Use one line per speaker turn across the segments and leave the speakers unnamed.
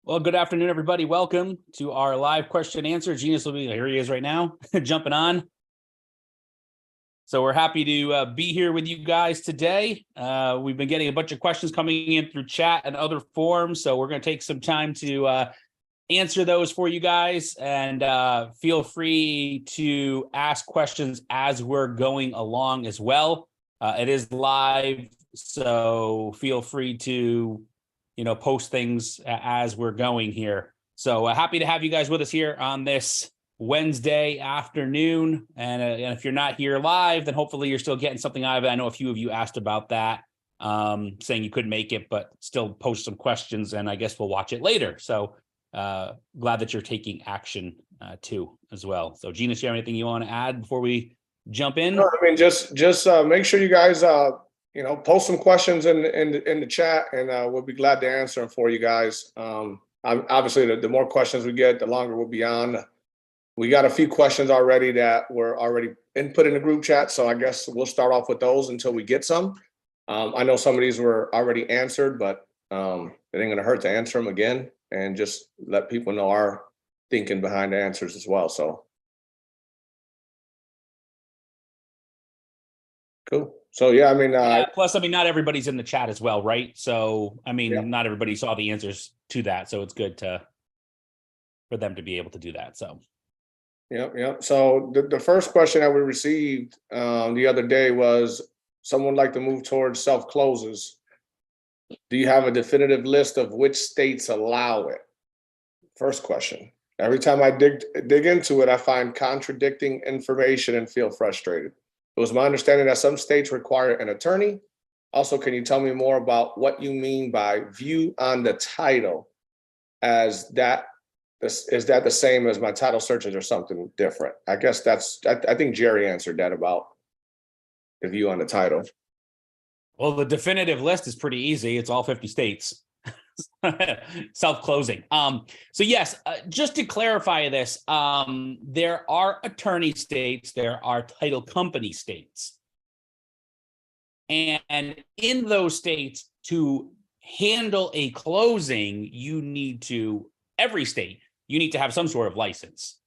Well, good afternoon, everybody. Welcome to our live question and answer. Genius will be here. He is right now, jumping on. So we're happy to be here with you guys today. We've been getting a bunch of questions coming in through chat and other forums, so we're going to take some time to answer those for you guys. And feel free to ask questions as we're going along as well. It is live, so feel free to post things as we're going here. So happy to have you guys with us here on this Wednesday afternoon. And if you're not here live, then hopefully you're still getting something out of it. I know a few of you asked about that, saying you couldn't make it, but still post some questions, and I guess we'll watch it later. So glad that you're taking action too as well. So Genius, you have anything you want to add before we jump in?
No, I mean, just make sure you guys post some questions in the chat, and we'll be glad to answer them for you guys. Obviously, the more questions we get, the longer we'll be on. We got a few questions already that were already input in the group chat, so I guess we'll start off with those until we get some. I know some of these were already answered, but it ain't gonna hurt to answer them again and just let people know our thinking behind the answers as well. So cool. So yeah, I mean,
plus, not everybody's in the chat as well, right? So not everybody saw the answers to that, so it's good for them to be able to do that. So
yeah. So the first question that we received the other day was, someone like to move towards self closes. Do you have a definitive list of which states allow it? First question. Every time I dig into it, I find contradicting information and feel frustrated. It was my understanding that some states require an attorney. Also, can you tell me more about what you mean by view on the title? Is that the same as my title searches or something different? I guess I think Jerry answered that about the view on the title.
Well, the definitive list is pretty easy. It's all 50 states. Self-closing. So yes, just to clarify this, there are attorney states, there are title company states. And in those states, to handle a closing, every state, you need to have some sort of license.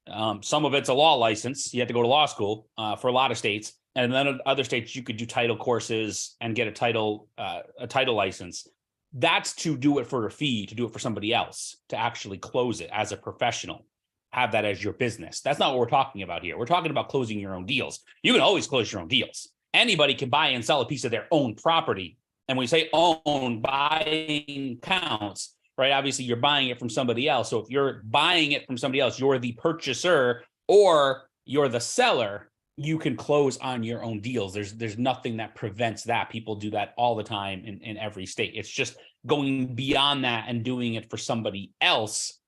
Some of it's a law license. You have to go to law school for a lot of states. And then other states, you could do title courses and get a title license. That's to do it for a fee, to do it for somebody else, to actually close it as a professional, have that as your business. That's not what we're talking about here. We're talking about closing your own deals. You can always close your own deals. Anybody can buy and sell a piece of their own property. And when we say own, buying counts, right? Obviously, you're buying it from somebody else. So if you're buying it from somebody else, you're the purchaser or you're the seller, you can close on your own deals. There's nothing that prevents that. People do that all the time in every state. It's just going beyond that and doing it for somebody else.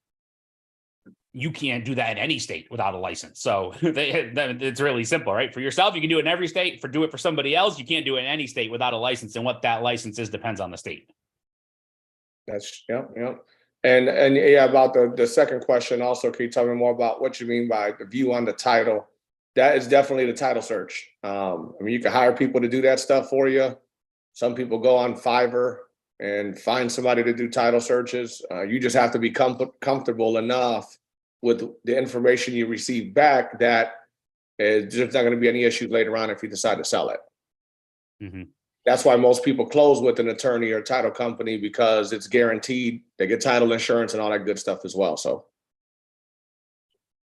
You can't do that in any state without a license. So it's really simple, right? For yourself, you can do it in every state. Do it for somebody else, you can't do it in any state without a license. And what that license is depends on the state.
That's yeah. And yeah, about the second question also, can you tell me more about what you mean by the view on the title? That is definitely the title search. You can hire people to do that stuff for you. Some people go on Fiverr and find somebody to do title searches. You just have to be comfortable enough with the information you receive back that there's not going to be any issues later on if you decide to sell it. Mm-hmm. That's why most people close with an attorney or title company, because it's guaranteed. They get title insurance and all that good stuff as well. So.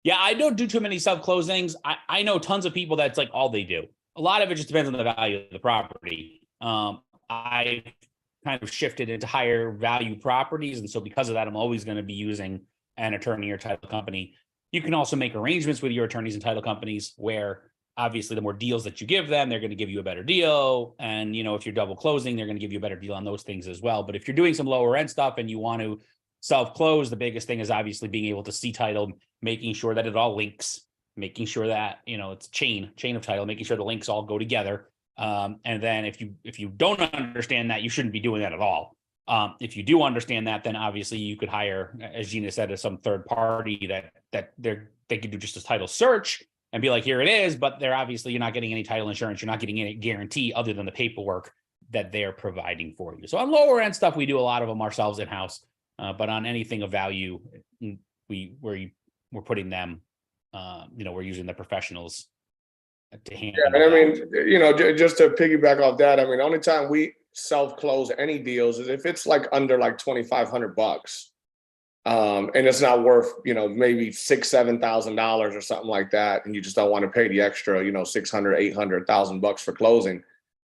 Yeah, I don't do too many self-closings. I know tons of people that's like all they do. A lot of it just depends on the value of the property. I kind of shifted into higher value properties. And so because of that, I'm always going to be using an attorney or title company. You can also make arrangements with your attorneys and title companies where obviously the more deals that you give them, they're going to give you a better deal. And, if you're double closing, they're going to give you a better deal on those things as well. But if you're doing some lower end stuff and you want to self-close, the biggest thing is obviously being able to see title, making sure that it all links, making sure that, it's chain of title, making sure the links all go together. And then if you don't understand that, you shouldn't be doing that at all. If you do understand that, then obviously you could hire, as Gina said, as some third party that they could do just a title search and be like, here it is, but you're not getting any title insurance. You're not getting any guarantee other than the paperwork that they're providing for you. So on lower end stuff, we do a lot of them ourselves in-house. But on anything of value, we're putting them, we're using the professionals to handle
Yeah, and I
that.
mean, just to piggyback off that, I mean, the only time we self-close any deals is if it's like under like $2,500. And it's not worth, maybe $6,000-7,000 or something like that. And you just don't want to pay the extra, 600-800,000 bucks for closing.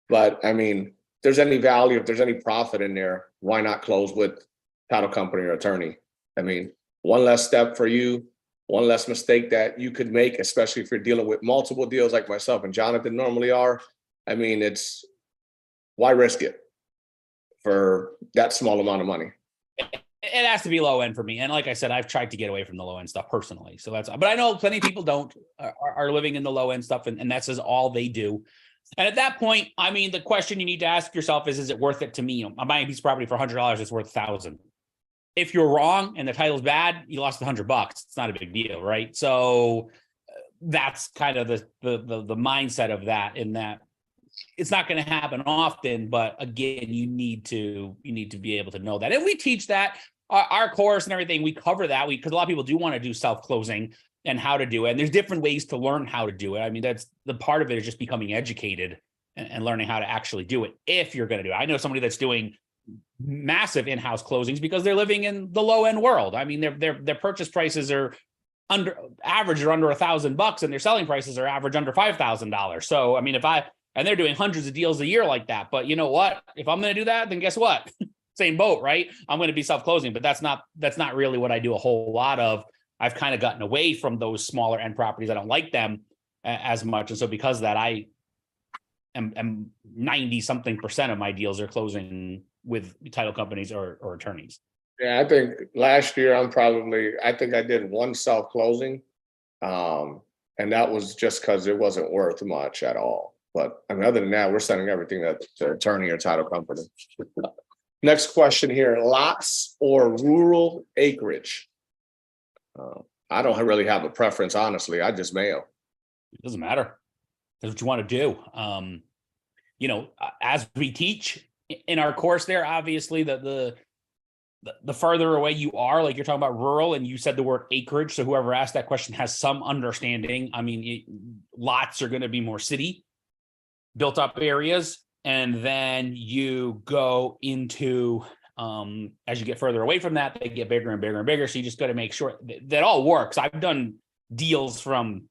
But I mean, if there's any value, if there's any profit in there, why not close with title company or attorney? I mean, one less step for you, one less mistake that you could make, especially if you're dealing with multiple deals like myself and Jonathan normally are. I mean, why risk it for that small amount of money?
It has to be low end for me. And like I said, I've tried to get away from the low end stuff personally. So but I know plenty of people are living in the low end stuff, and that's all they do. And at that point, I mean, the question you need to ask yourself is it worth it to me? I'm buying a piece of property for $100. It's worth $1,000. If you're wrong and the title's bad, you lost $100. It's not a big deal, right? So that's kind of the mindset of that, in that it's not going to happen often, but again, you need to be able to know that. And we teach that. Our course and everything, we cover that. Because a lot of people do want to do self-closing and how to do it. And there's different ways to learn how to do it. I mean, that's the part of it, is just becoming educated and learning how to actually do it if you're going to do it. I know somebody that's doing massive in-house closings because they're living in the low end world. I mean, their purchase prices are under $1,000, and their selling prices are average under $5,000. So, I mean, and they're doing hundreds of deals a year like that. But you know what? If I'm going to do that, then guess what? Same boat, right? I'm going to be self-closing, but that's not really what I do a whole lot of. I've kind of gotten away from those smaller end properties. I don't like them as much. And so because of that, I am 90-something% of my deals are closing with title companies or attorneys.
Yeah, I think last year I think I did one self-closing. And that was just because it wasn't worth much at all. But I mean, other than that, we're sending everything to attorney or title company. Next question here: lots or rural acreage? I don't really have a preference, honestly. I just mail.
It doesn't matter. That's what you want to do. As we teach in our course there, obviously the further away you are, like you're talking about rural, and you said the word acreage. So whoever asked that question has some understanding. I mean, lots are going to be more city built up areas. And then you go into, as you get further away from that, they get bigger and bigger and bigger. So you just got to make sure that all works. I've done deals from,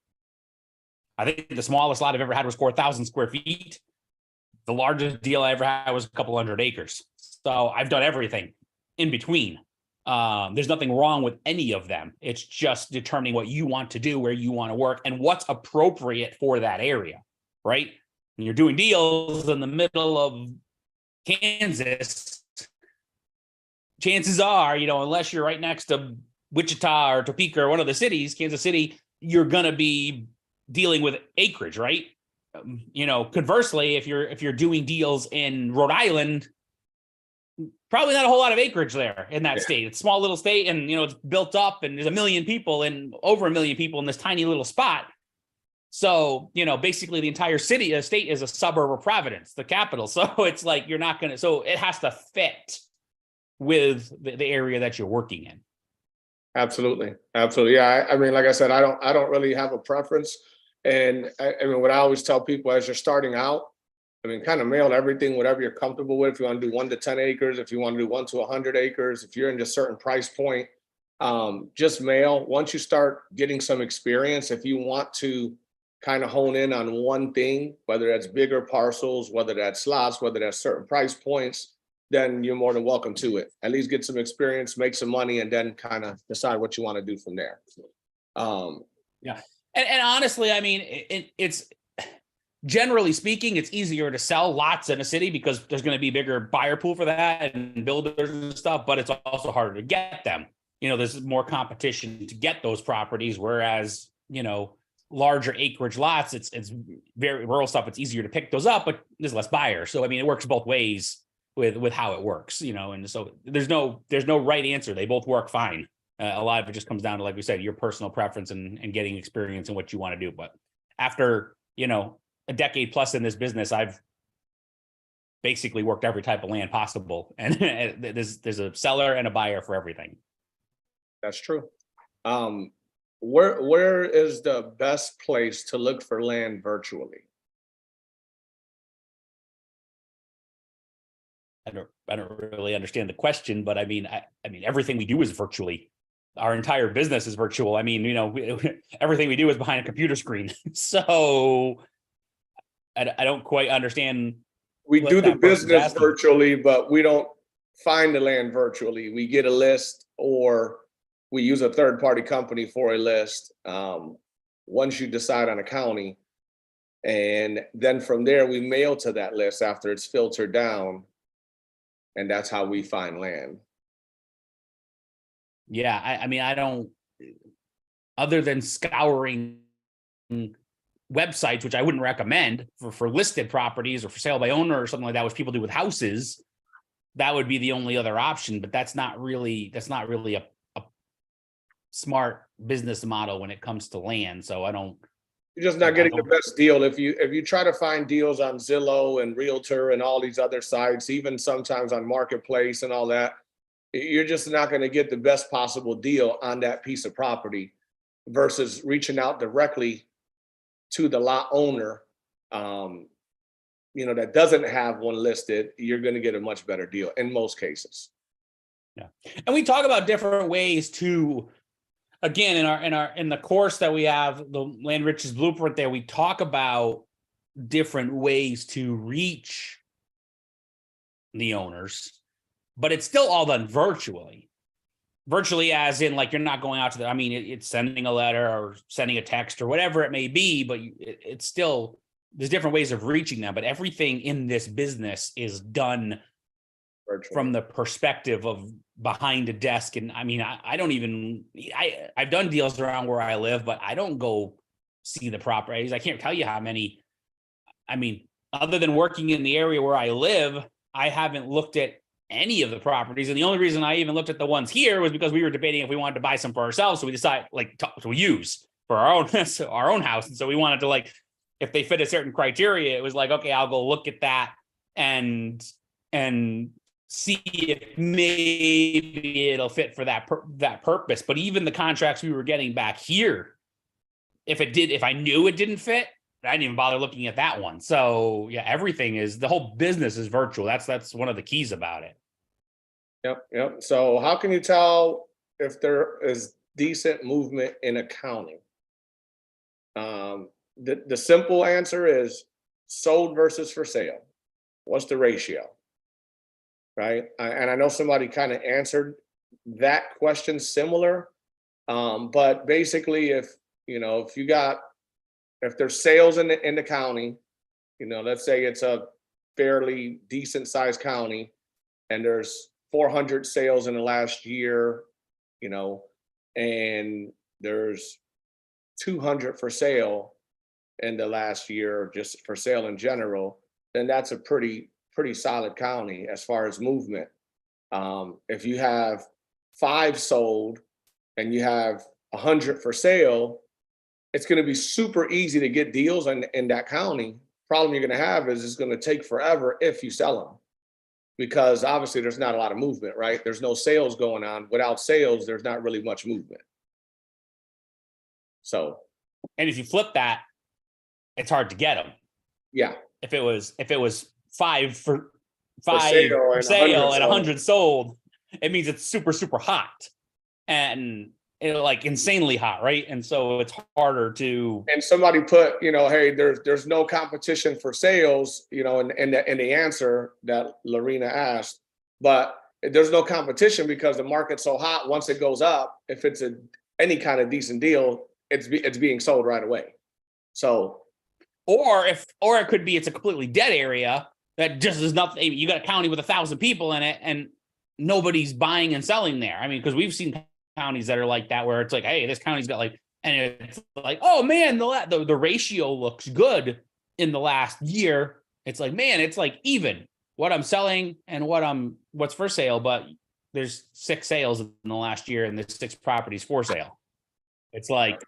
I think the smallest lot I've ever had was 4,000 square feet. The largest deal I ever had was a couple hundred acres. So I've done everything in between. There's nothing wrong with any of them. It's just determining what you want to do, where you want to work, and what's appropriate for that area, right? When you're doing deals in the middle of Kansas, chances are, unless you're right next to Wichita or Topeka or one of the cities, Kansas City, you're going to be dealing with acreage, right? Conversely, if you're doing deals in Rhode Island, probably not a whole lot of acreage there in that state. It's a small little state, and it's built up, and there's 1 million people and over 1 million people in this tiny little spot. So, basically the entire state is a suburb of Providence, the capital. So it's like so it has to fit with the area that you're working in.
Absolutely. Yeah. I mean, like I said, I don't really have a preference. And I mean, what I always tell people as you're starting out, I mean, kind of mail everything, whatever you're comfortable with. If you want to do 1 to 10 acres, if you want to do 1 to 100 acres, if you're in a certain price point, just mail. Once you start getting some experience, if you want to kind of hone in on one thing, whether that's bigger parcels, whether that's lots, whether that's certain price points, then you're more than welcome to it. At least get some experience, make some money, and then kind of decide what you want to do from there.
Yeah. And honestly, I mean, it's generally speaking, it's easier to sell lots in a city because there's going to be bigger buyer pool for that and builders and stuff, but it's also harder to get them. There's more competition to get those properties, whereas, larger acreage lots, it's very rural stuff. It's easier to pick those up, but there's less buyers. So, I mean, it works both ways with how it works, and so there's no right answer. They both work fine. A lot of it just comes down to, like we said, your personal preference and getting experience and what you want to do. But after, a decade plus in this business, I've basically worked every type of land possible. And there's a seller and a buyer for everything.
That's true. Where is the best place to look for land virtually?
I don't really understand the question, but I mean, I mean, everything we do is virtually. Our entire business is virtual. I mean, everything we do is behind a computer screen. So I don't quite understand.
We
what
do the
that person's
business
asking.
virtually, but we don't find the land virtually. We get a list or we use a third-party company for a list. Once you decide on a county, and then from there, we mail to that list after it's filtered down. And that's how we find land.
Yeah, I mean, I don't, other than scouring websites, which I wouldn't recommend for listed properties or for sale by owner or something like that, which people do with houses, that would be the only other option. But that's not really a smart business model when it comes to land. So I don't.
You're just not getting the best deal. If you try to find deals on Zillow and Realtor and all these other sites, even sometimes on Marketplace and all that, you're just not going to get the best possible deal on that piece of property versus reaching out directly to the lot owner, that doesn't have one listed. You're going to get a much better deal in most cases.
Yeah, and we talk about different ways to. Again, in the course that we have, the Land Riches Blueprint there, we talk about different ways to reach the owners, but it's still all done virtually. Virtually as in, like, you're not going out to the, I mean, it's sending a letter or sending a text or whatever it may be, but it's still, there's different ways of reaching them, but everything in this business is done virtually. From the perspective of behind a desk. And I mean, I've done deals around where I live, but I don't go see the properties. I can't tell you how many. I mean, other than working in the area where I live, I haven't looked at any of the properties. And the only reason I even looked at the ones here was because we were debating if we wanted to buy some for ourselves. So we decided to use for our own house. And so we wanted to, if they fit a certain criteria, it was like, okay, I'll go look at that and see if maybe it'll fit for that purpose. But even the contracts we were getting back here, if I knew it didn't fit, I didn't even bother looking at that one. So yeah, the whole business is virtual. That's one of the keys about it.
Yep. So how can you tell if there is decent movement in accounting? The simple answer is sold versus for sale. What's the ratio? Right. And I know somebody kind of answered that question similar. But basically, if there's sales in the county, let's say it's a fairly decent sized county and there's 400 sales in the last year, and there's 200 for sale in the last year, just for sale in general, then that's a pretty solid county as far as movement. If you have 5 sold and you have 100 for sale, it's going to be super easy to get deals in that county. Problem you're going to have is it's going to take forever if you sell them, because obviously there's not a lot of movement, right? There's no sales going on. Without sales, there's not really much movement. So,
and if you flip that, it's hard to get them.
Yeah.
If it was 5 for
sale
and 100 sold, it means it's super, super hot and insanely hot, right? And so it's harder to.
And somebody put, hey, there's no competition for sales, and the answer that Lorena asked, but there's no competition because the market's so hot. Once it goes up, if it's any kind of decent deal, it's being sold right away. So,
or it could be it's a completely dead area that just is nothing. You got a county with 1,000 people in it and nobody's buying and selling there. I mean, because we've seen counties that are like that, where it's like, hey, this county's got and it's like, oh man, the ratio looks good in the last year. It's like, man, it's like even what I'm selling and what's for sale, but there's 6 sales in the last year and there's 6 properties for sale. It's like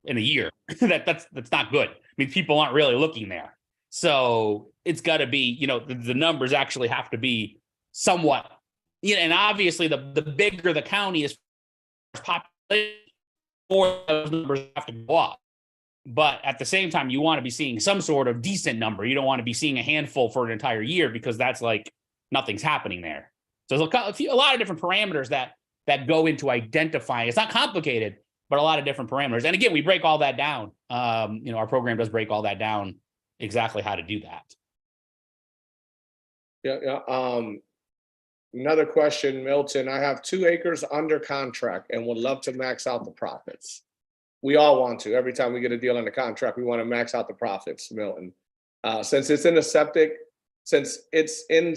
in a year that's not good. I mean, people aren't really looking there. So it's got to be, the numbers actually have to be somewhat, and obviously the bigger the county is population, more those numbers have to go up. But at the same time, you want to be seeing some sort of decent number. You don't want to be seeing a handful for an entire year, because that's like nothing's happening there. So there's a lot of different parameters that go into identifying. It's not complicated, but a lot of different parameters. And again, we break all that down. Our program does break all that down, exactly how to do that.
Yeah. Another question, Milton. I have 2 acres under contract and would love to max out the profits. We all want to. Every time we get a deal on the contract, we want to max out the profits, Milton. Since it's in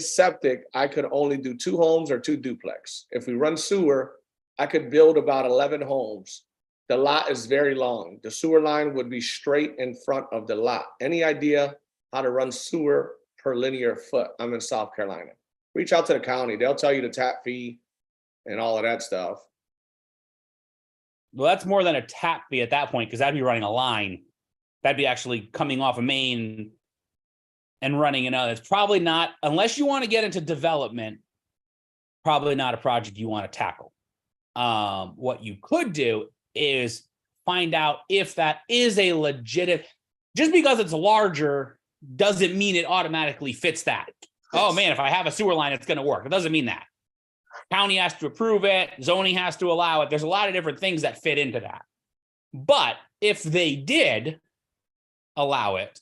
septic, I could only do 2 homes or 2 duplex. If we run sewer, I could build about 11 homes. The lot is very long. The sewer line would be straight in front of the lot. Any idea how to run sewer per linear foot? I'm in South Carolina. Reach out to the county. They'll tell you the tap fee and all of that stuff.
Well, that's more than a tap fee at that point, because that'd be running a line. That'd be actually coming off a main and running another. It's probably not, unless you want to get into development, probably not a project you want to tackle. What you could do is find out if that is a legitimate, just because it's larger doesn't mean it automatically fits that. Oh man, if I have a sewer line, it's going to work. It doesn't mean that. County has to approve it. Zoning has to allow it. There's a lot of different things that fit into that. But if they did allow it,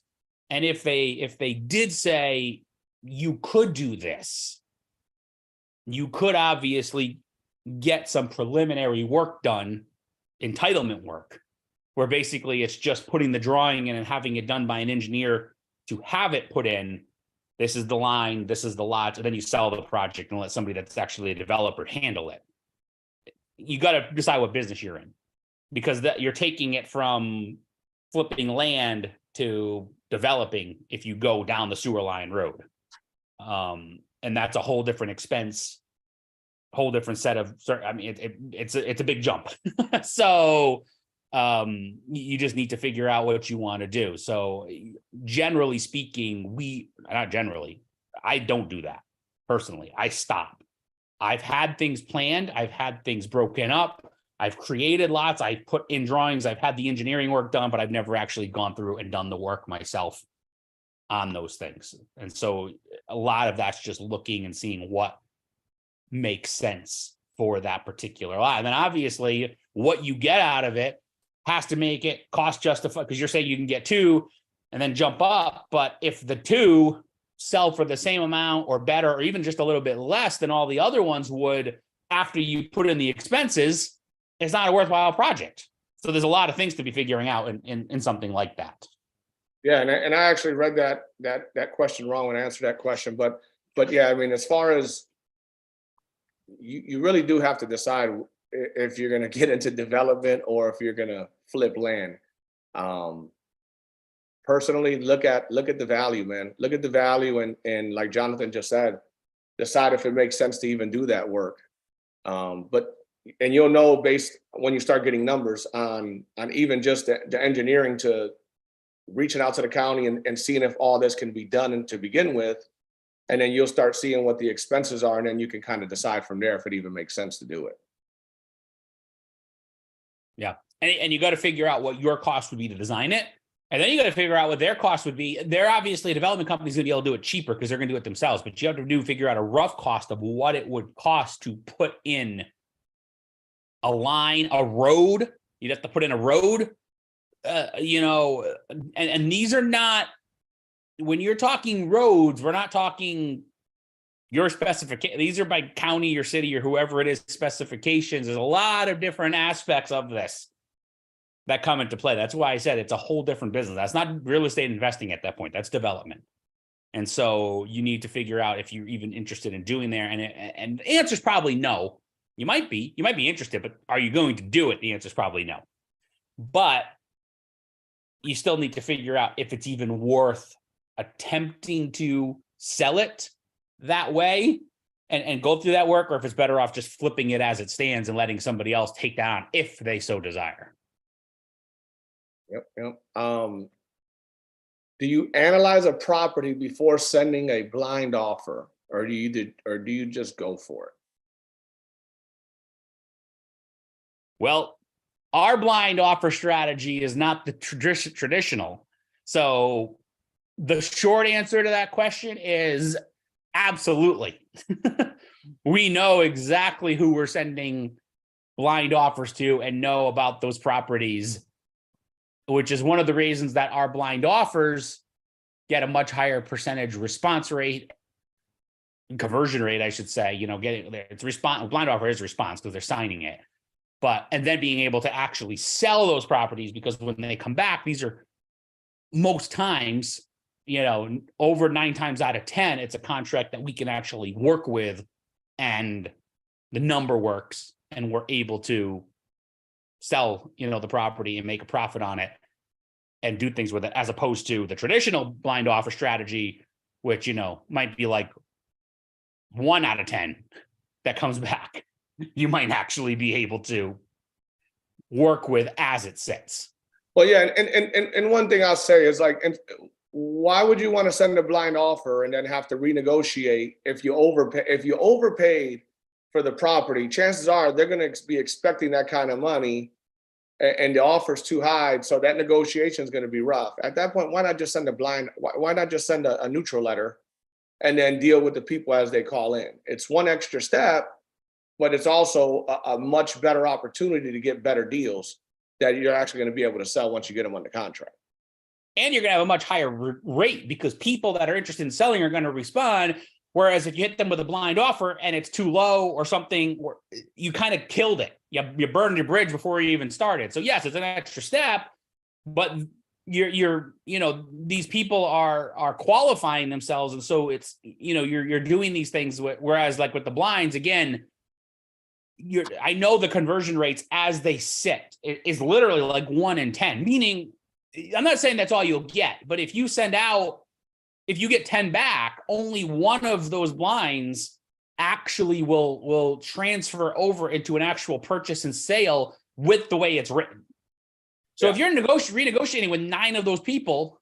and if they did say you could do this, you could obviously get some preliminary work done, entitlement work, where basically it's just putting the drawing in and having it done by an engineer to have it put in. This is the line, this is the lot, and then you sell the project and let somebody that's actually a developer handle it. You got to decide what business you're in, because you're taking it from flipping land to developing if you go down the sewer line road. And that's a whole different expense, whole different set of, I mean, it's a big jump. So you just need to figure out what you want to do. So generally speaking, I don't do that personally. I stop. I've had things planned. I've had things broken up. I've created lots. I put in drawings. I've had the engineering work done, but I've never actually gone through and done the work myself on those things. And so a lot of that's just looking and seeing what makes sense for that particular lot. And then obviously what you get out of it has to make it cost justified, because you're saying you can get 2 and then jump up. But if the 2 sell for the same amount or better, or even just a little bit less than all the other ones would, after you put in the expenses, it's not a worthwhile project. So there's a lot of things to be figuring out in something like that.
Yeah, and I actually read that question wrong when I answered that question. But yeah, I mean, as far as you really do have to decide if you're going to get into development or if you're going to flip land. Personally, look at the value, man. Look at the value, and like Jonathan just said, decide if it makes sense to even do that work. And you'll know based when you start getting numbers on even just the engineering, to reaching out to the county and seeing if all this can be done to begin with. And then you'll start seeing what the expenses are, and then you can kind of decide from there if it even makes sense to do it.
Yeah. And you got to figure out what your cost would be to design it. And then you got to figure out what their cost would be. They're obviously, a development company's going to be able to do it cheaper because they're going to do it themselves. But you have to figure out a rough cost of what it would cost to put in a line, a road. You'd have to put in a road, and these are not, when you're talking roads, we're not talking your specification. These are by county or city or whoever it is specifications. There's a lot of different aspects of this that come into play. That's why I said it's a whole different business. That's not real estate investing at that point. That's development. And so you need to figure out if you're even interested in doing there. And the answer is probably no. You might be interested, but are you going to do it? The answer is probably no. But you still need to figure out if it's even worth attempting to sell it that way and go through that work, or if it's better off just flipping it as it stands and letting somebody else take down if they so desire.
Yep. do you analyze a property before sending a blind offer, or do you just go for it?
Well, our blind offer strategy is not the traditional. So the short answer to that question is absolutely. We know exactly who we're sending blind offers to and know about those properties, which is one of the reasons that our blind offers get a much higher percentage response rate, conversion rate, I should say. Getting it's response, blind offer is response because they're signing it. And then being able to actually sell those properties, because when they come back, these are most times, over 9 times out of 10, it's a contract that we can actually work with and the number works and we're able to sell, the property and make a profit on it and do things with it, as opposed to the traditional blind offer strategy, which, might be like 1 out of 10 that comes back. You might actually be able to work with as it sits.
Well, yeah, and one thing I'll say is like, and why would you want to send a blind offer and then have to renegotiate if you overpaid for the property? Chances are they're going to be expecting that kind of money, and the offer's too high, so that negotiation is going to be rough. At that point, why not just send why not just send a neutral letter and then deal with the people as they call in? It's one extra step, but it's also a much better opportunity to get better deals that you're actually going to be able to sell once you get them under contract.
And you're going to have a much higher rate because people that are interested in selling are going to respond. Whereas if you hit them with a blind offer and it's too low or something, you kind of killed it. You burned your bridge before you even started. So yes, it's an extra step, but you're these people are qualifying themselves, and so it's you're doing these things. Whereas like with the blinds, again, I know the conversion rates as they sit is literally like 1 in 10. Meaning, I'm not saying that's all you'll get, but if you get 10 back, only one of those blinds actually will transfer over into an actual purchase and sale with the way it's written. So if you're renegotiating with 9 of those people,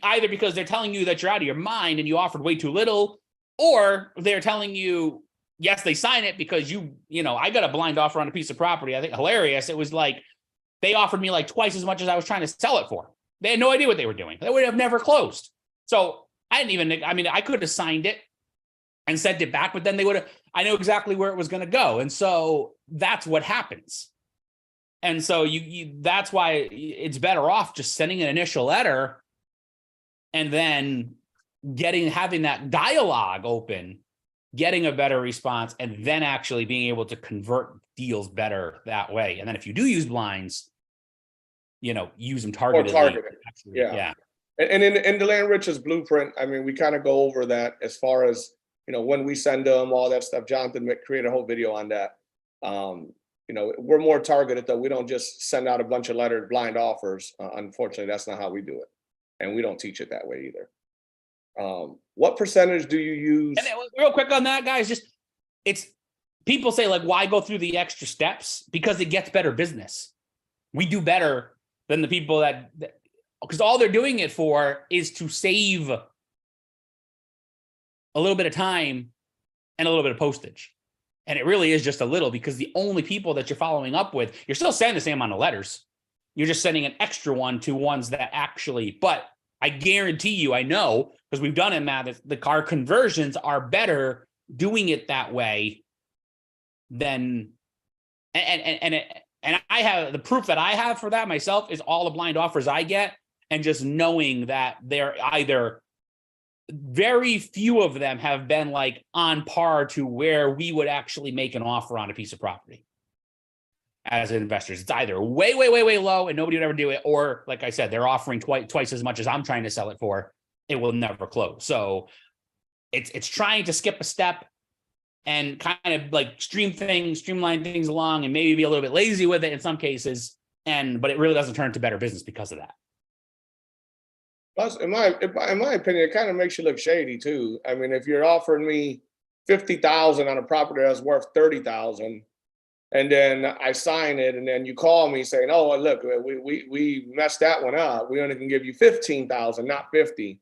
either because they're telling you that you're out of your mind and you offered way too little, or they're telling you, yes, they sign it because I got a blind offer on a piece of property. I think hilarious. It was like, they offered me like twice as much as I was trying to sell it for. They had no idea what they were doing. They would have never closed. So I could have signed it and sent it back, but then I know exactly where it was going to go. And so that's what happens. And so that's why it's better off just sending an initial letter and then having that dialogue open, getting a better response, and then actually being able to convert deals better that way. And then if you do use blinds, use them targeted. Yeah.
And in the Land Riches blueprint, we kind of go over that as far as, when we send them, all that stuff. Jonathan created a whole video on that. We're more targeted though. We don't just send out a bunch of blind offers. Unfortunately, that's not how we do it. And we don't teach it that way either. What percentage do you use?
And real quick on that, guys, it's people say like, why go through the extra steps? Because it gets better business. We do better than the people because all they're doing it for is to save a little bit of time and a little bit of postage. And it really is just a little, because the only people that you're following up with, you're still sending the same amount of letters. You're just sending an extra one to ones that actually, but I guarantee you, I know, because we've done it, Matt, that the car conversions are better doing it that way than, and I have the proof that I have for that myself is all the blind offers I get, and just knowing that they're either very few of them have been like on par to where we would actually make an offer on a piece of property as investors. It's either way, way, way, way low and nobody would ever do it, or like I said, they're offering twice as much as I'm trying to sell it for. It will never close. So it's trying to skip a step and kind of like streamline things along, and maybe be a little bit lazy with it in some cases. But it really doesn't turn to better business because of that.
Plus, in my opinion, it kind of makes you look shady too. If you're offering me $50,000 on a property that's worth $30,000, And then I sign it, and then you call me saying, "Oh, well, look, we messed that one up. We only can give you 15,000, not 50." I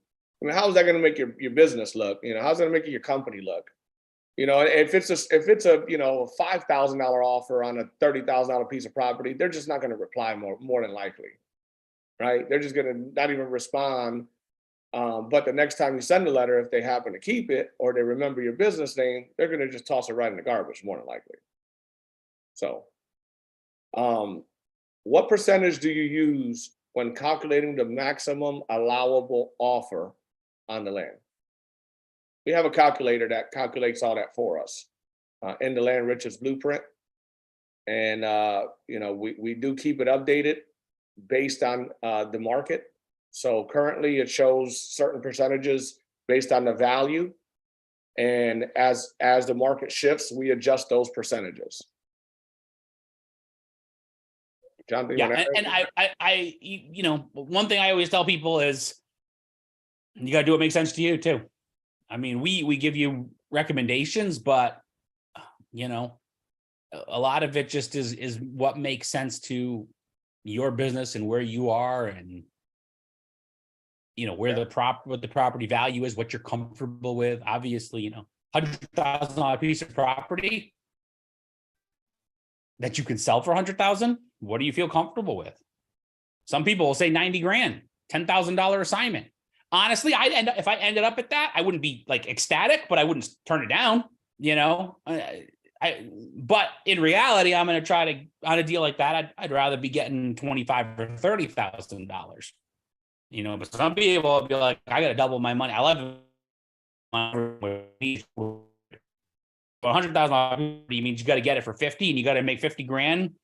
mean, how's that going to make your business look? You know, how's that going to make your company look? You know, if it's a you know, $5,000 offer on a $30,000 piece of property, they're just not going to reply more than likely, right? They're just going to not even respond. But the next time you send a letter, if they happen to keep it or they remember your business name, they're going to just toss it right in the garbage more than likely. So, what percentage do you use when calculating the maximum allowable offer on the land? We have a calculator that calculates all that for us in the Land Riches Blueprint. And, you know, we do keep it updated based on the market. So currently it shows certain percentages based on the value. And as the market shifts, we adjust those percentages. Jonathan, you
Yeah,
wanna add
and you know, one thing I always tell people is you got to do what makes sense to you too. I mean, we give you recommendations, but you know, a lot of it just is what makes sense to your business and where you are, and you know where what the property value is, what you're comfortable with. Obviously, you know, $100,000 piece of property that you can sell for 100,000. What do you feel comfortable with? Some people will say 90 grand, $10,000 assignment. Honestly, if I ended up at that, I wouldn't be like ecstatic, but I wouldn't turn it down, you know. But in reality, I'm going to try to, on a deal like that, I'd rather be getting $25,000 or $30,000, you know. But some people will be like, I got to double my money. I love $100,000 means you got to get it for 50, and you got to make 50 grand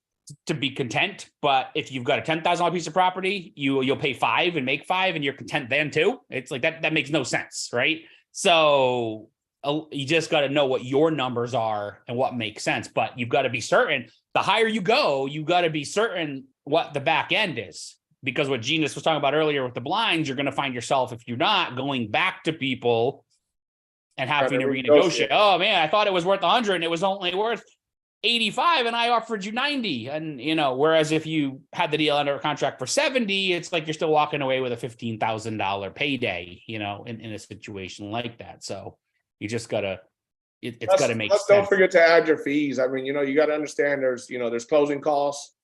to be content. But if you've got a $10,000 piece of property, you'll pay 5 and make 5, and you're content then too. It's like that makes no sense, right? So you just got to know what your numbers are and what makes sense. But you've got to be certain. The higher you go, you got to be certain what the back end is, because what Genius was talking about earlier with the blinds, you're going to find yourself, if you're not, going back to people and having to renegotiate. Oh man, I thought it was worth 100 and it was only worth 85 and I offered you 90. And you know, whereas if you had the deal under contract for 70, it's like you're still walking away with a $15,000 payday, you know, in a situation like that. So you just gotta, it's gotta make sense.
Don't forget to add your fees. I mean, you know, you got to understand there's closing costs.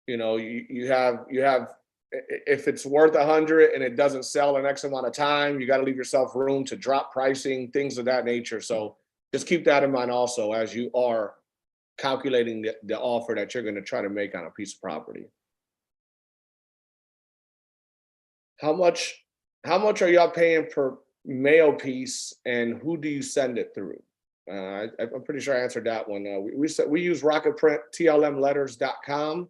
You know, you have, if it's worth 100 and it doesn't sell in X amount of time, you got to leave yourself room to drop pricing, things of that nature. So just keep that in mind also as you are calculating the offer that you're going to try to make on a piece of property. How much are y'all paying per mail piece, and who do you send it through? I'm pretty sure I answered that one. We use Rocketprint, tlmletters.com.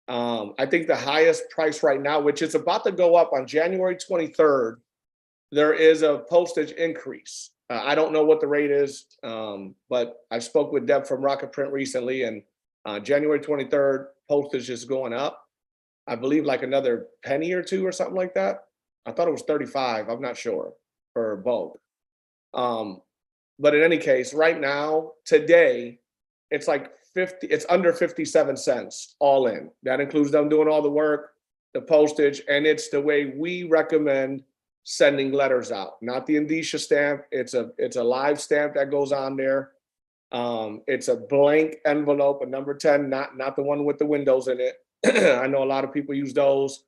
I think the highest price right now, which is about to go up on January 23rd, there is a postage increase. I don't know what the rate is, but I spoke with Deb from Rocketprint recently, and January 23rd, postage is going up. I believe like another penny or two or something like that. I thought it was 35. I'm not sure for bulk. But in any case, right now, today, it's like it's under 57 cents all in. That includes them doing all the work, the postage, and it's the way we recommend sending letters out, not the indicia stamp. It's a live stamp that goes on there. It's a blank envelope, a number 10, not the one with the windows in it. I know a lot of people use those,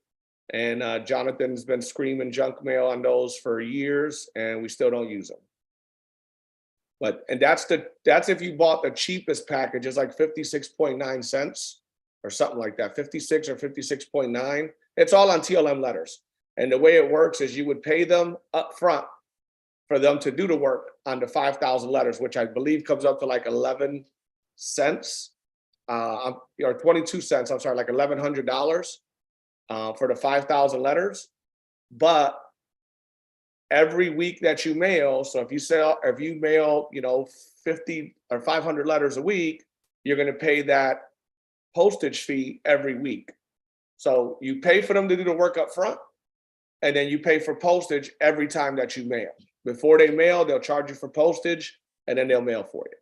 and Jonathan's been screaming junk mail on those for years, and we still don't use them. And that's if you bought the cheapest package. It's like 56.9 cents or something like that, 56 or 56.9. It's all on TLM letters. And the way it works is you would pay them up front for them to do the work on the 5,000 letters, which I believe comes up to like 11 cents or 22 cents. I'm sorry, like $1,100 for the 5,000 letters. But every week that you mail, so if you mail, 50 or 500 letters a week, you're going to pay that postage fee every week. So you pay for them to do the work up front, and then you pay for postage every time that you mail. Before they mail, they'll charge you for postage, and then they'll mail for you.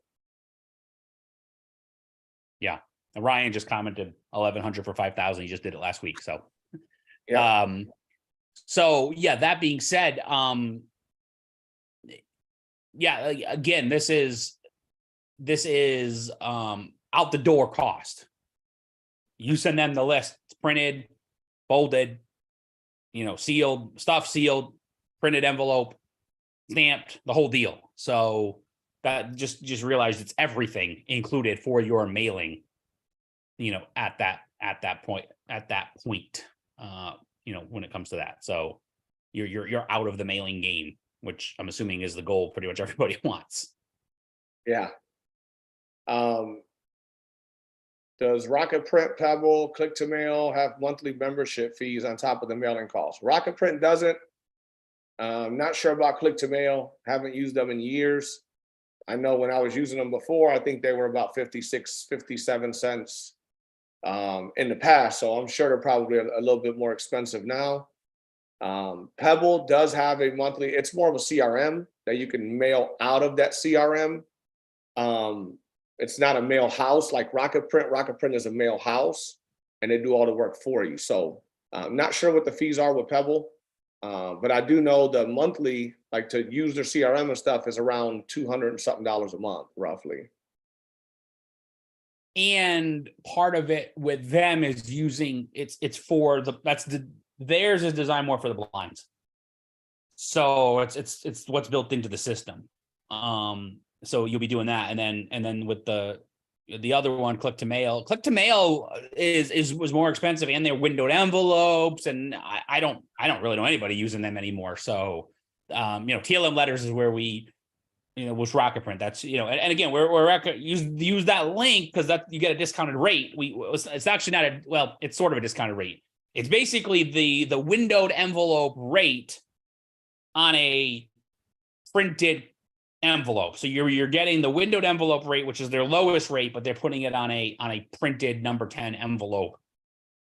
And Ryan just commented 1,100 for 5,000. He just did it last week. So,
Yeah.
So yeah, that being said, yeah, again, this is out the door cost. You send them the list, it's printed, folded, sealed, stuff sealed, printed envelope, stamped, the whole deal. So that just realize it's everything included for your mailing, at that point, when it comes to that. So you're out of the mailing game, which I'm assuming is the goal pretty much everybody wants.
Yeah. Does Rocket Print, Pebble, Click to Mail have monthly membership fees on top of the mailing costs? Rocket Print doesn't. Not sure about Click to Mail. Haven't used them in years. I know when I was using them before, I think they were about 56, 57 cents in the past. So I'm sure they're probably a little bit more expensive now. Pebble does have a monthly, it's more of a CRM that you can mail out of that CRM. It's not a mail house like Rocket Print. Rocket Print is a mail house and they do all the work for you. So I'm not sure what the fees are with Pebble, but I do know the monthly, like to use their CRM and stuff, is around $200 and something a month, roughly.
And part of it with them is using it's for theirs is designed more for the blinds. So it's what's built into the system. So you'll be doing that, and then with the other one, Click to Mail was more expensive, and they're windowed envelopes, and I don't really know anybody using them anymore. So TLM letters is where we was Rocket Print. That's and again we're use that link because that you get a discounted rate. It's actually not it's sort of a discounted rate. It's basically the windowed envelope rate on a printed envelope. So you're getting the windowed envelope rate, which is their lowest rate, but they're putting it on a printed number 10 envelope.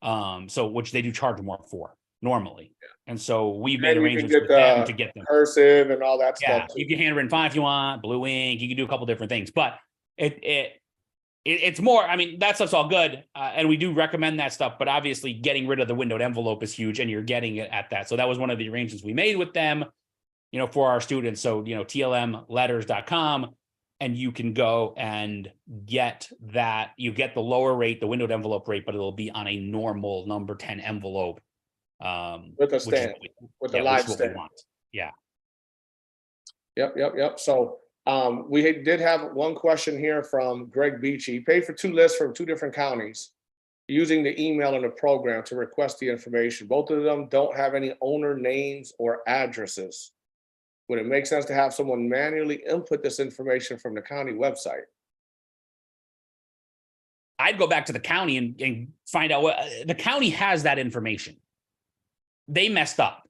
So which they do charge more for normally. And so we've made arrangements with them to get them
cursive and all that
yeah,
stuff.
You can handwritten font if you want, blue ink, you can do a couple different things, but it's more, I mean, that stuff's all good. And we do recommend that stuff, but obviously getting rid of the windowed envelope is huge and you're getting it at that. So that was one of the arrangements we made with them, for our students. So, tlmletters.com, and you can go and get that. You get the lower rate, the windowed envelope rate, but it'll be on a normal number 10 envelope.
With a stamp, with a live stamp.
Yeah.
Yep. So we did have one question here from Greg Beachy. He paid for 2 lists from 2 different counties using the email in the program to request the information. Both of them don't have any owner names or addresses. Would it make sense to have someone manually input this information from the county website?
I'd go back to the county and find out what the county has that information. They messed up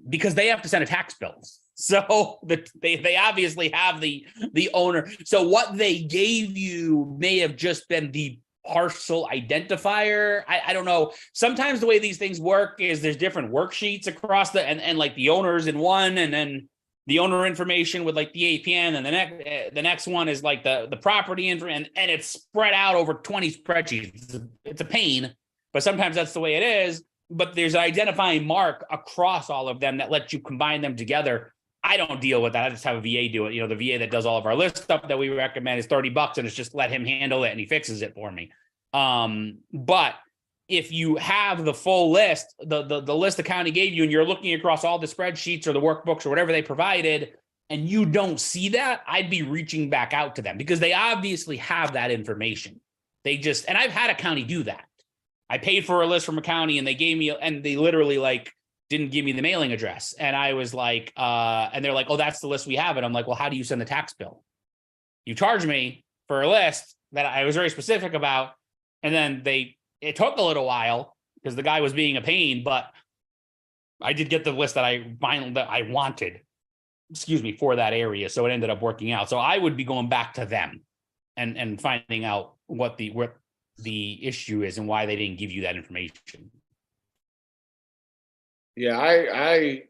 because they have to send a tax bill. So they obviously have the owner. So what they gave you may have just been the parcel identifier. I don't know. Sometimes the way these things work is there's different worksheets across and like the owners in one, and then the owner information with like the APN, and the next one is like the property info, and it's spread out over 20 spreadsheets. It's a pain, but sometimes that's the way it is. But there's an identifying mark across all of them that lets you combine them together. I don't deal with that. I just have a VA do it. The VA that does all of our list stuff that we recommend is $30, and it's just let him handle it and he fixes it for me. But if you have the full list, the list the county gave you, and you're looking across all the spreadsheets or the workbooks or whatever they provided, and you don't see that, I'd be reaching back out to them because they obviously have that information. And I've had a county do that. I paid for a list from a county and they literally didn't give me the mailing address. And I was like, and they're like, oh, that's the list we have. And I'm like, well, how do you send the tax bill? You charge me for a list that I was very specific about. And then it took a little while because the guy was being a pain, but I did get the list that I wanted, for that area. So it ended up working out. So I would be going back to them and finding out what the issue is and why they didn't give you that information.
Yeah, I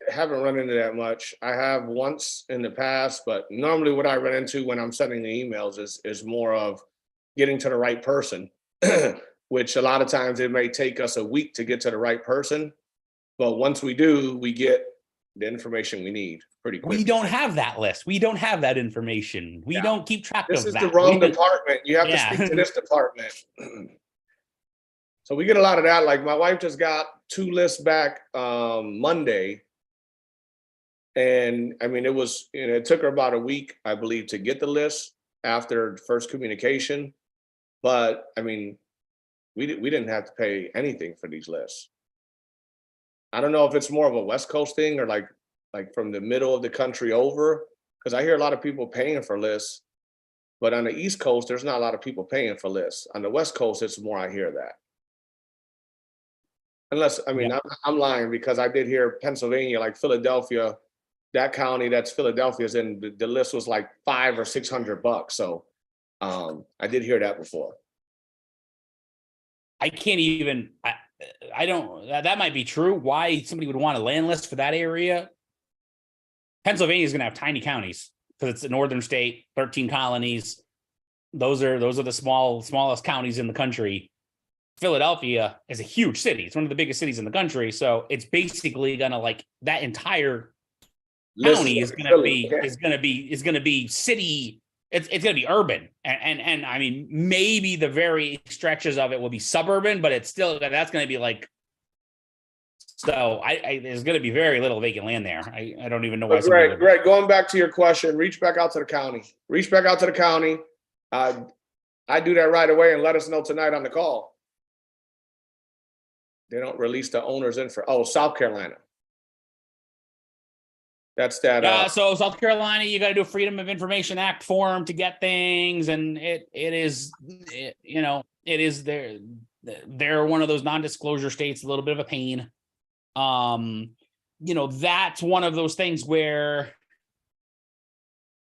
haven't run into that much. I have once in the past, but normally what I run into when I'm sending the emails is more of getting to the right person, which a lot of times it may take us a week to get to the right person. But once we do, we get the information we need pretty
We
quick.
don't have that list. We don't have that information. We don't keep track
This
of
is
that.
the wrong
We-
department. You have to
Yeah.
speak to this department. So we get a lot of that. Like my wife just got 2 lists back Monday. And I mean, it was, it took her about a week, I believe, to get the list after first communication. But I mean, we didn't have to pay anything for these lists. I don't know if it's more of a West Coast thing or like from the middle of the country over, because I hear a lot of people paying for lists. But on the East Coast, there's not a lot of people paying for lists. On the West Coast, it's more I hear that. Unless, I mean,
Yeah.
I'm lying because I did hear Pennsylvania, like Philadelphia, that county that's Philadelphia's in, the list was like $500 or $600. So I did hear that before.
I can't even, I don't, that might be true. Why somebody would want a land list for that area? Pennsylvania is going to have tiny counties because it's a northern state, 13 colonies. Those are the smallest counties in the country. Philadelphia is a huge city. It's one of the biggest cities in the country. So it's basically going to like that entire county is going to be city. It's going to be urban. And I mean, maybe the very stretches of it will be suburban, but it's still, that's going to be like, so there's going to be very little vacant land there. I don't even know why.
Greg, going back to your question, reach back out to the county. Reach back out to the county. I do that right away and let us know tonight on the call. They don't release the owners in for, South Carolina. That's that.
So South Carolina, you got to do a Freedom of Information Act form to get things. And it is they're one of those non-disclosure states, a little bit of a pain. That's one of those things where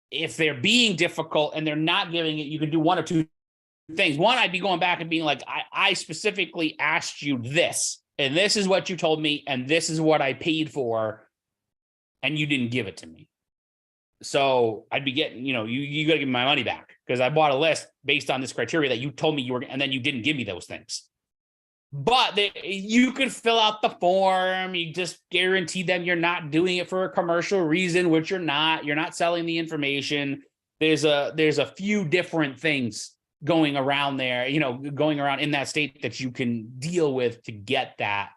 if they're being difficult and they're not giving it, you can do one of two things. One, I'd be going back and being like, I specifically asked you this, and this is what you told me, and this is what I paid for, and you didn't give it to me. So I'd be getting, you got to give me my money back because I bought a list based on this criteria that you told me you were, and then you didn't give me those things. But you could fill out the form. You just guarantee them you're not doing it for a commercial reason, which you're not. You're not selling the information. There's a few different things going around there, going around in that state that you can deal with to get that.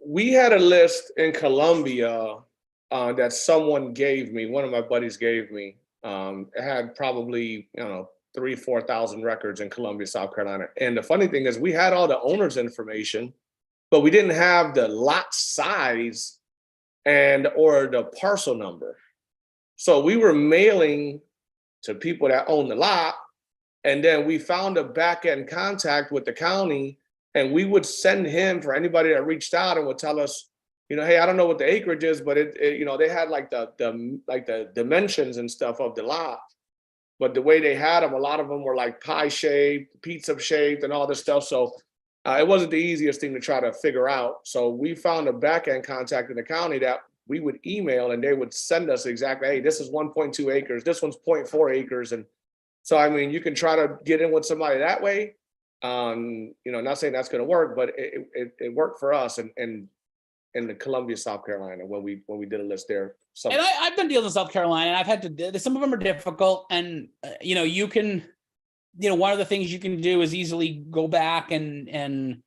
We had a list in Columbia that someone gave me. One of my buddies gave me. It had probably 3,000-4,000 records in Columbia, South Carolina. And the funny thing is we had all the owners' information, but we didn't have the lot size or the parcel number. So we were mailing to people that own the lot. And then we found a back-end contact with the county, and we would send him for anybody that reached out and would tell us, hey, I don't know what the acreage is, but they had like the dimensions and stuff of the lot. But the way they had them, a lot of them were like pie shaped, pizza shaped, and all this stuff. So it wasn't the easiest thing to try to figure out. So we found a back end contact in the county that we would email, and they would send us exactly, hey, this is 1.2 acres, this one's 0.4 acres. And so, I mean, you can try to get in with somebody that way. Not saying that's going to work, but it worked for us in the Columbia, South Carolina, when we did a list there.
And I've done deals in South Carolina, and I've had to, some of them are difficult. And, you can, one of the things you can do is easily go back and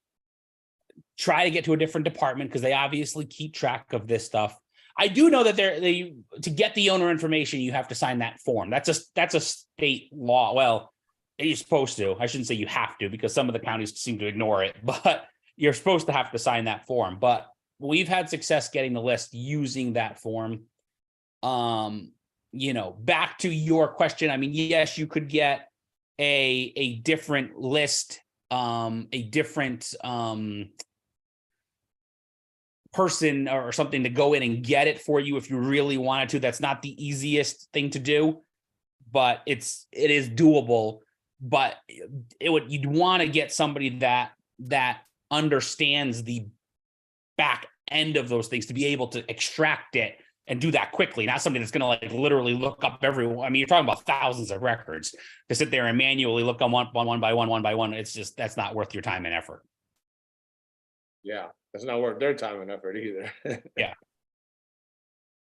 try to get to a different department because they obviously keep track of this stuff. I do know that to get the owner information, you have to sign that form. That's a state law. Well, you're supposed to. I shouldn't say you have to because some of the counties seem to ignore it, but you're supposed to have to sign that form. But we've had success getting the list using that form. Back to your question. I mean, yes, you could get a different list, a different person or something to go in and get it for you if you really wanted to. That's not the easiest thing to do, but it is doable. But you'd want to get somebody that understands the back end of those things to be able to extract it and do that quickly, not somebody that's going to like literally look up everyone. I mean, you're talking about thousands of records to sit there and manually look on one by one. It's just, that's not worth your time and effort.
Yeah, it's not worth their time and effort either.
Yeah.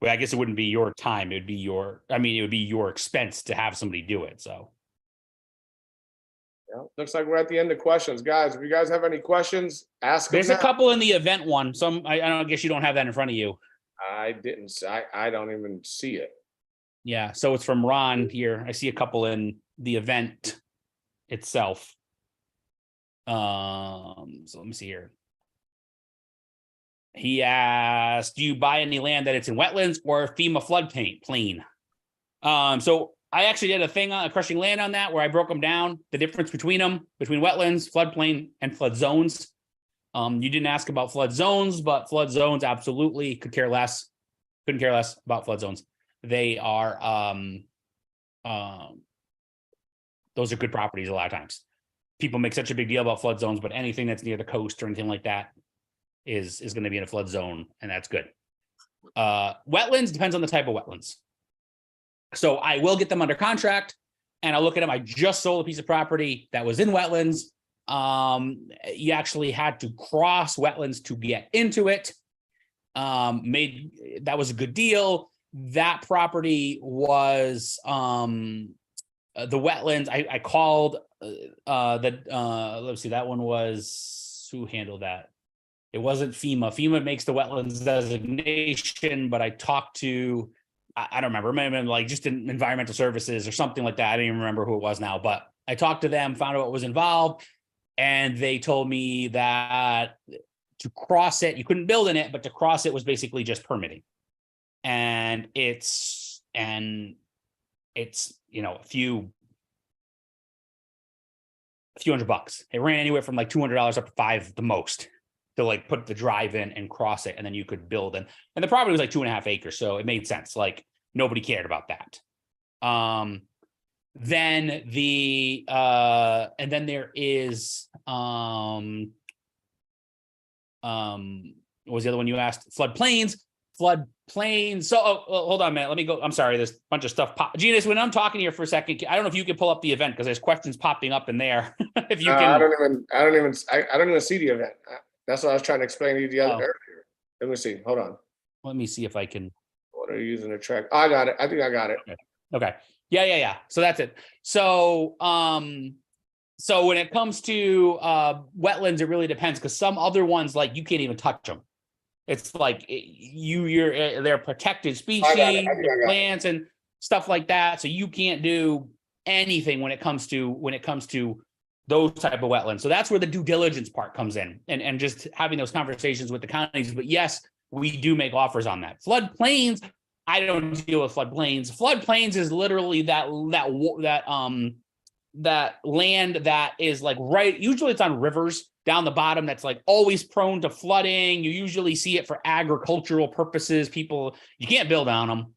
Well, I guess it wouldn't be your time. It would be it would be your expense to have somebody do it. So.
Yeah, looks like we're at the end of questions, guys. If you guys have any questions, ask them
There's a
now.
couple in the event one. I guess you don't have that in front of you.
I didn't. I don't even see it.
Yeah. So it's from Ron here. I see a couple in the event itself. So let me see here. He asked, do you buy any land that it's in wetlands or FEMA floodplain? So I actually did a thing on crushing land on that where I broke them down, the difference between them, between wetlands, floodplain, and flood zones. You didn't ask about flood zones, but flood zones absolutely couldn't care less about flood zones. They are those are good properties a lot of times. People make such a big deal about flood zones, but anything that's near the coast or anything like that is going to be in a flood zone, and that's good. Wetlands depends on the type of wetlands. So I will get them under contract and I'll look at them. I just sold a piece of property that was in wetlands. You actually had to cross wetlands to get into it. That was a good deal. That property was the wetlands. I called let's see, that one was, who handled that? It wasn't FEMA. FEMA makes the wetlands designation, but I talked to, I don't remember, maybe like just in environmental services or something like that. I don't even remember who it was now, but I talked to them, found out what was involved, and they told me that to cross it, you couldn't build in it, but to cross it was basically just permitting. And it's a few $100. It ran anywhere from like $200 up to $5 the most to like put the drive in and cross it, and then you could build. And the property was like 2.5 acres, so it made sense. Like nobody cared about that. Then there is what was the other one you asked? Floodplains. So hold on a minute. Let me go. I'm sorry. There's a bunch of stuff. Genus, when I'm talking here for a second, I don't know if you can pull up the event because there's questions popping up in there. If you can. I
don't even see the event. That's what I was trying to explain to you the other earlier. Let me see. Hold on.
Let me see if I can.
What are you using to track? I got it. I think I got it.
Okay. Yeah. So that's it. So so when it comes to wetlands, it really depends, because some other ones, like, you can't even touch them. It's like they're protected species, plants and stuff like that. So you can't do anything when it comes to those type of wetlands. So that's where the due diligence part comes in, and just having those conversations with the counties. But yes, we do make offers on that. Floodplains, I don't deal with floodplains. Floodplains is literally that land that is like right, usually it's on rivers down the bottom, that's like always prone to flooding. You usually see it for agricultural purposes. You can't build on them.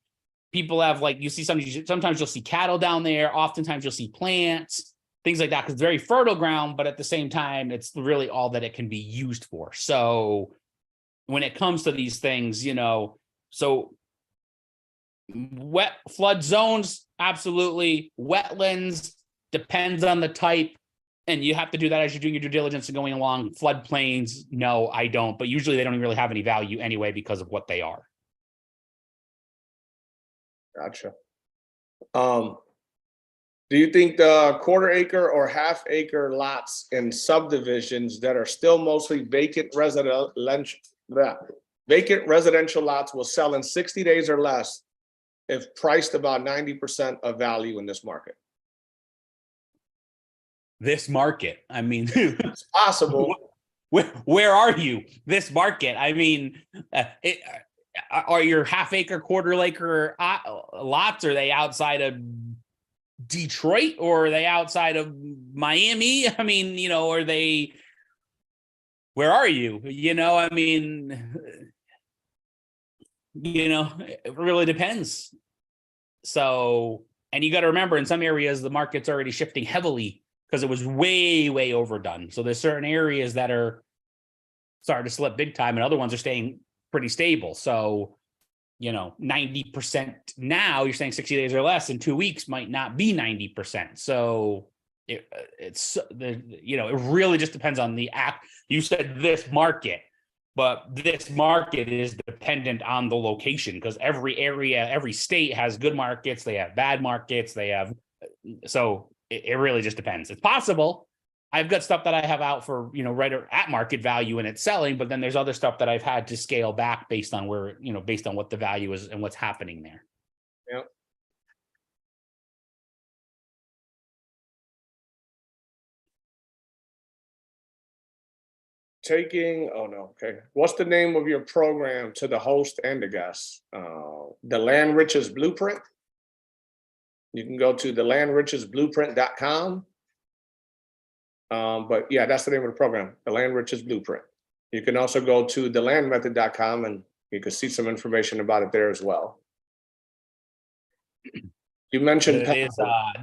People have, like, you see sometimes you'll see cattle down there. Oftentimes you'll see plants, things like that, because it's very fertile ground, but at the same time, it's really all that it can be used for. So when it comes to these things, so wet flood zones, absolutely. Wetlands, depends on the type, and you have to do that as you're doing your due diligence and going along. Floodplains, no, I don't, but usually they don't even really have any value anyway because of what they are.
Gotcha. Do you think the quarter acre or half acre lots in subdivisions that are still mostly vacant residential lots will sell in 60 days or less if priced about 90% of value in this market?
This market, I mean,
it's possible.
Where are you? This market, I mean, are your half acre, quarter acre lots? Are they outside of Detroit, or are they outside of Miami? I mean, are they? Where are you? I mean, it really depends. So, and you got to remember, in some areas, the market's already shifting heavily, because it was way, way overdone. So there's certain areas that are starting to slip big time, and other ones are staying pretty stable. So, 90% now, you're saying 60 days or less in 2 weeks might not be 90%. So it really just depends on the act. You said this market, but this market is dependent on the location, because every area, every state has good markets. They have bad markets. So it really just depends. It's possible. I've got stuff that I have out for, right at market value and it's selling, but then there's other stuff that I've had to scale back based on where, based on what the value is and what's happening there.
Yep. Okay. What's the name of your program to the host and the guests? The Land Riches Blueprint. You can go to the landrichesblueprint.com. But yeah, that's the name of the program, the Land Riches Blueprint. You can also go to thelandmethod.com and you can see some information about it there as well. You mentioned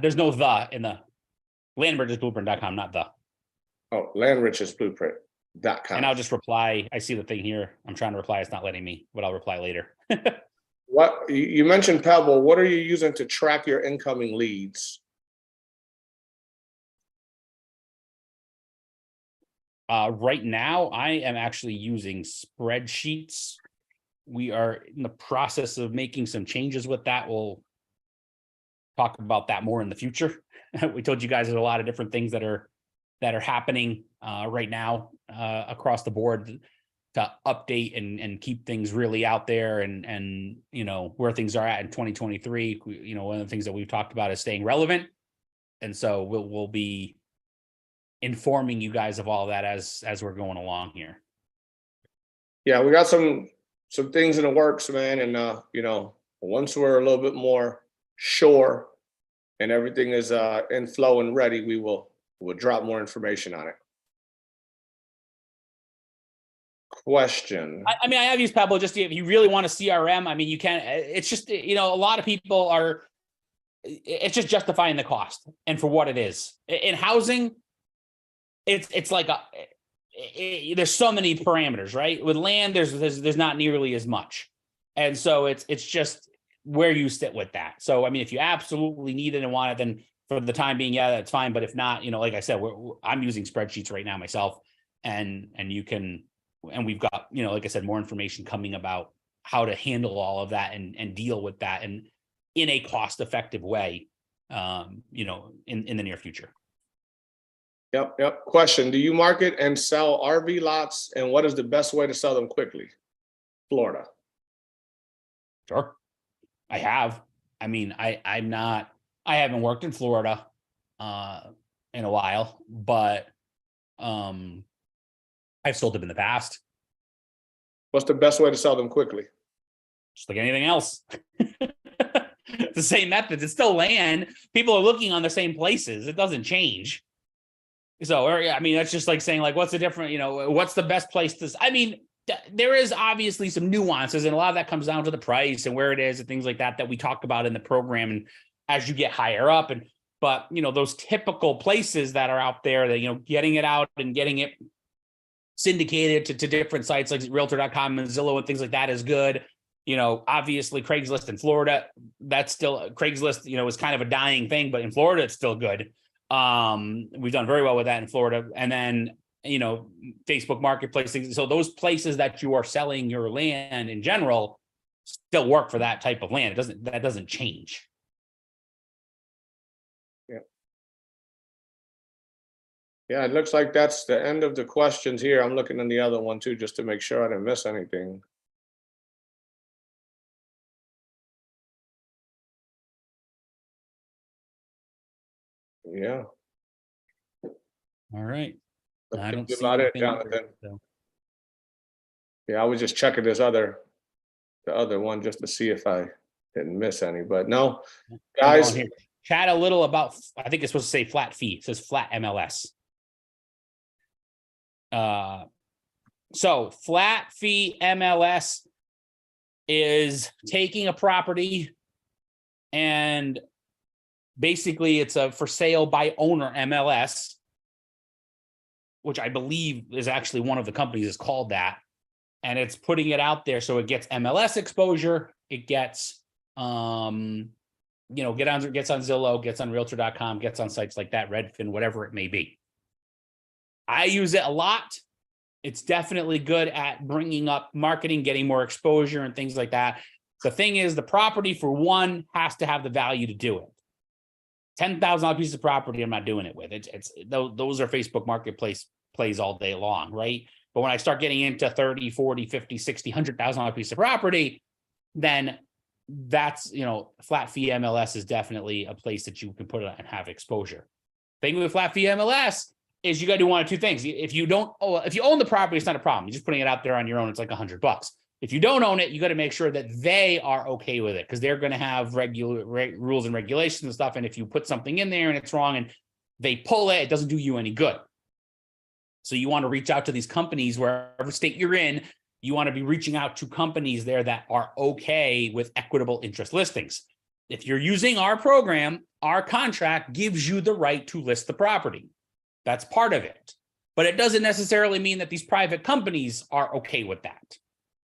there's no the in the landrichesblueprint.com, not the.
Oh, landrichesblueprint.com.
And I'll just reply. I see the thing here. I'm trying to reply. It's not letting me, but I'll reply later.
What you mentioned Pebble, what are you using to track your incoming leads?
Right now, I am actually using spreadsheets. We are in the process of making some changes with that. We'll talk about that more in the future. We told you guys there's a lot of different things that are happening right now across the board to update and keep things really out there and where things are at in 2023. One of the things that we've talked about is staying relevant, and so we'll be informing you guys of all that as we're going along here.
Yeah, we got some things in the works, man, and once we're a little bit more sure and everything is in flow and ready, we'll drop more information on it. Question.
I have used Pebble just if you really want a CRM. You can. It's just a lot of people are. It's just justifying the cost and for what it is in housing. It's like there's so many parameters, right? With land, there's not nearly as much, and so it's just where you sit with that. So if you absolutely need it and want it, then for the time being, yeah, that's fine. But if not, like I said, I'm using spreadsheets right now myself, and you can, and we've got like I said, more information coming about how to handle all of that and deal with that and in a cost-effective way, in the near future.
Yep. Question. Do you market and sell RV lots, and what is the best way to sell them quickly? Florida.
Sure. I have. I haven't worked in Florida in a while, but I've sold them in the past.
What's the best way to sell them quickly?
Just like anything else. The same methods. It's still land. People are looking on the same places. It doesn't change. So, that's just like saying, like, what's the different, what's the best place to, there is obviously some nuances, and a lot of that comes down to the price and where it is and things like that we talked about in the program. And as you get higher up, but those typical places that are out there that, getting it out and getting it syndicated to different sites like realtor.com and Zillow and things like that is good. Obviously Craigslist in Florida, that's still Craigslist, is kind of a dying thing, but in Florida, it's still good. We've done very well with that in Florida. And then, Facebook Marketplace things. So those places that you are selling your land in general still work for that type of land. That doesn't change.
Yeah, it looks like that's the end of the questions here. I'm looking in the other one too, just to make sure I didn't miss anything. Yeah.
All right. I don't see
about it,
anything
Jonathan.
so.
Yeah, I was just checking the other one just to see if I didn't miss any, but no, guys.
Chat a little about, I think it's supposed to say flat fee. It says flat MLS. So flat fee MLS is taking a property and basically it's a for sale by owner MLS, which I believe is actually one of the companies is called that. and it's putting it out there so it gets MLS exposure. It gets, gets on Zillow, gets on Realtor.com, gets on sites like that, Redfin, whatever it may be. I use it a lot. It's definitely good at bringing up marketing, getting more exposure and things like that. The thing is, the property, for one, has to have the value to do it. $10,000 piece of property, I'm not doing it with. Those are Facebook Marketplace plays all day long, right? But when I start getting into 30, 40, 50, 60, $100,000 piece of property, then that's, flat fee MLS is definitely a place that you can put it and have exposure. Thing with flat fee MLS is you got to do one of two things. If you own the property, it's not a problem. You're just putting it out there on your own. It's like $100. If you don't own it, you got to make sure that they are okay with it, because they're going to have rules and regulations and stuff. And if you put something in there and it's wrong and they pull it, it doesn't do you any good. So you want to reach out to these companies, wherever state you're in, you want to be reaching out to companies there that are okay with equitable interest listings. If you're using our program, our contract gives you the right to list the property. That's part of it. But it doesn't necessarily mean that these private companies are okay with that.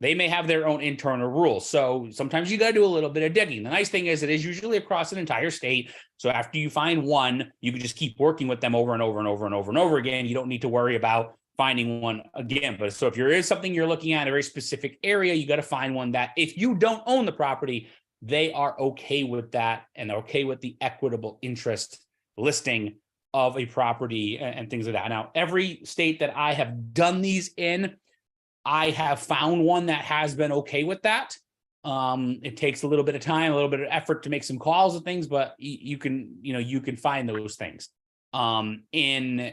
They may have their own internal rules. So sometimes you got to do a little bit of digging. The nice thing is it is usually across an entire state. So after you find one, you can just keep working with them over and over and over and over and over again. You don't need to worry about finding one again. But so if there is something you're looking at, a very specific area, you got to find one that, if you don't own the property, they are okay with that, and they're okay with the equitable interest listing of a property and things like that. Now, every state that I have done these in, I have found one that has been okay with that. It takes a little bit of time, a little bit of effort to make some calls and things, but you can find those things. And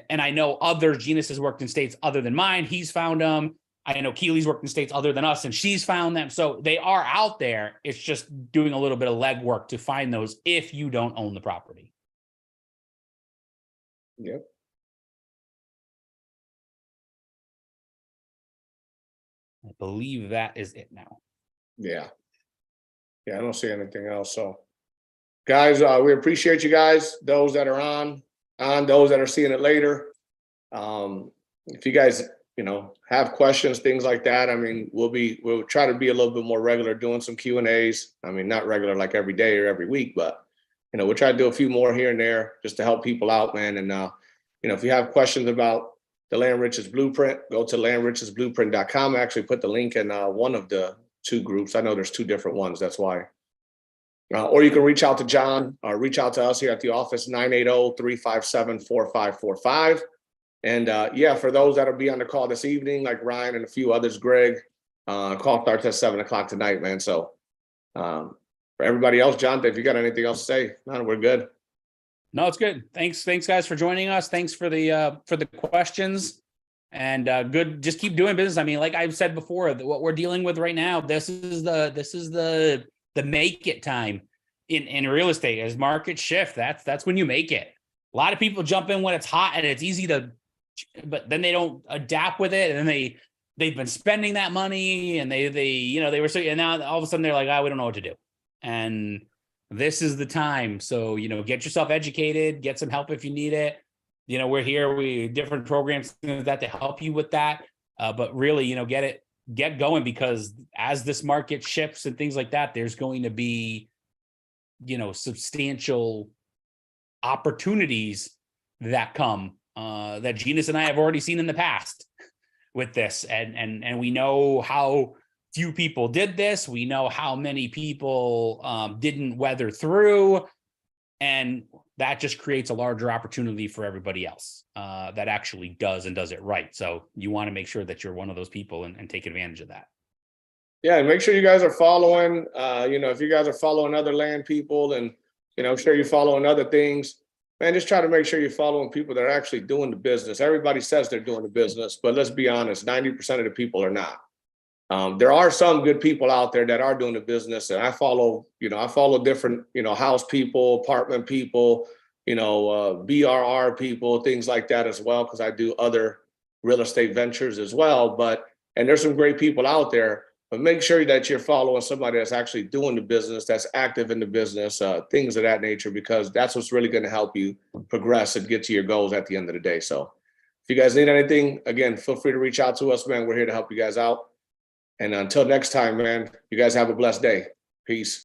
I know Genus has worked in states other than mine. He's found them. I know Keely's worked in states other than us, and she's found them. So they are out there. It's just doing a little bit of legwork to find those if you don't own the property.
Yep.
I believe that is it now.
Yeah. Yeah, I don't see anything else. So, guys, we appreciate you guys, those that are on those that are seeing it later. If you guys, have questions, things like that, I mean, we'll try to be a little bit more regular doing some Q&As. I mean, not regular like every day or every week, but, we'll try to do a few more here and there just to help people out, man. And, if you have questions about the Land Riches Blueprint, go to landrichesblueprint.com. I actually put the link in one of the two groups. I know there's two different ones. That's why. Or you can reach out to John or reach out to us here at the office, 980-357-4545. And for those that'll be on the call this evening, like Ryan and a few others, Greg, call starts at 7:00 tonight, man. So for everybody else, Jonathan, if you got anything else to say, no, we're good.
No, it's good. Thanks guys for joining us. Thanks for the questions, and good. Just keep doing business. I mean, like I've said before, what we're dealing with right now, this is the make it time in real estate. As markets shift, that's when you make it. A lot of people jump in when it's hot and it's easy to, but then they don't adapt with it, and then they've been spending that money, and they were so, and now all of a sudden they're like, we don't know what to do. And this is the time. So, get yourself educated, get some help if you need it. We're here, we different programs that to help you with that. But really, get going, because as this market shifts and things like that, there's going to be, substantial opportunities that come that Genus and I have already seen in the past with this. And we know how few people did this. We know how many people didn't weather through, and that just creates a larger opportunity for everybody else that actually does it right. So you want to make sure that you're one of those people and take advantage of that.
Yeah, and make sure you guys are following, if you guys are following other land people, and, sure you're following other things, man, just try to make sure you're following people that are actually doing the business. Everybody says they're doing the business, but let's be honest, 90% of the people are not. There are some good people out there that are doing the business, and I follow different, house people, apartment people, BRR people, things like that as well, because I do other real estate ventures as well. And there's some great people out there, but make sure that you're following somebody that's actually doing the business, that's active in the business, things of that nature, because that's what's really going to help you progress and get to your goals at the end of the day. So if you guys need anything, again, feel free to reach out to us, man. We're here to help you guys out. And until next time, man, you guys have a blessed day. Peace.